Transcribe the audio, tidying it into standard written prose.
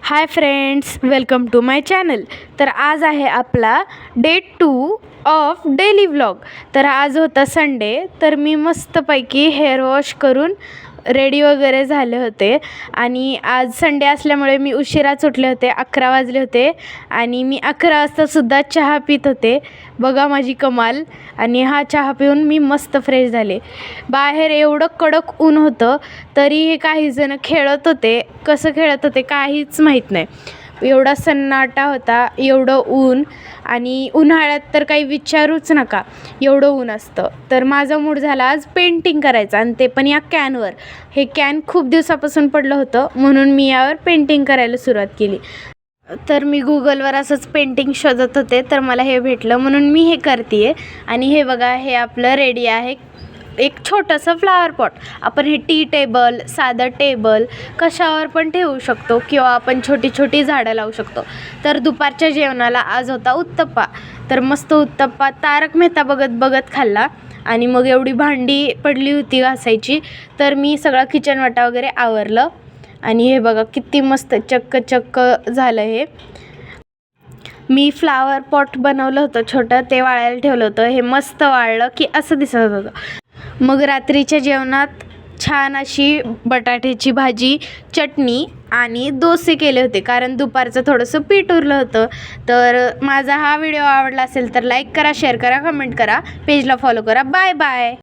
High friends, welcome to my channel. तर आज आहे आपला डे 2 ऑफ डेली व्लॉग. तर आज होता संडे, तर मी मस्तपैकी हेअर वॉश करून रेडी वगैरे झाले होते. आणि आज संडे असल्यामुळे मी उशिराच उठले होते, 11 वाजले होते. आणि मी 11 वाजतासुद्धा चहा पित होते. बघा माझी कमाल. आणि हा चहा पिऊन मी मस्त फ्रेश झाले. बाहेर एवढं कडक ऊन होतं, तरी हे काही जण खेळत होते. कसं खेळत होते काहीच माहीत नाही. एवढा सन्नाटा होता, एवढं ऊन. आणि उन्हाळ्यात तर काही विचारूच नका, एवढं ऊन असतं. तर माझा मूड झाला आज पेंटिंग करायचा, आणि ते पण या कॅनवर. हे कॅन खूप दिवसापासून पडलं होतं, म्हणून मी यावर पेंटिंग करायला सुरुवात केली. तर मी गुगलवर असंच पेंटिंग शोधत होते, तर मला हे भेटलं, म्हणून मी हे करते आहे. आणि हे बघा, हे आपलं रेडी आहे, एक छोटंसं फ्लावर पॉट. आपण हे टी टेबल, साधं टेबल कशावर पण ठेवू शकतो, किंवा आपण छोटी छोटी झाडं लावू शकतो. तर दुपारच्या जेवणाला आज होता उत्तप्पा. तर मस्त उत्तप्पा तारक मेहता बघत बघत खाल्ला. आणि मग एवढी भांडी पडली होती घासायची, तर मी सगळं किचन वाटा वगैरे आवरलं. आणि हे बघा किती मस्त चक्क चक्क झालं. हे मी फ्लावर पॉट बनवलं होतं छोटं, ते वाळायला ठेवलं होतं. हे मस्त वाळलं की असं दिसत होतं. मग रात्रीच्या जेवणात छान अशी बटाट्याची भाजी, चटणी आणि डोसे केले होते, कारण दुपारचं थोडंसं पीठ उरलं होतं. तर माझा हा व्हिडिओ आवडला असेल तर लाईक करा, शेअर करा, कमेंट करा, पेजला फॉलो करा. Bye bye.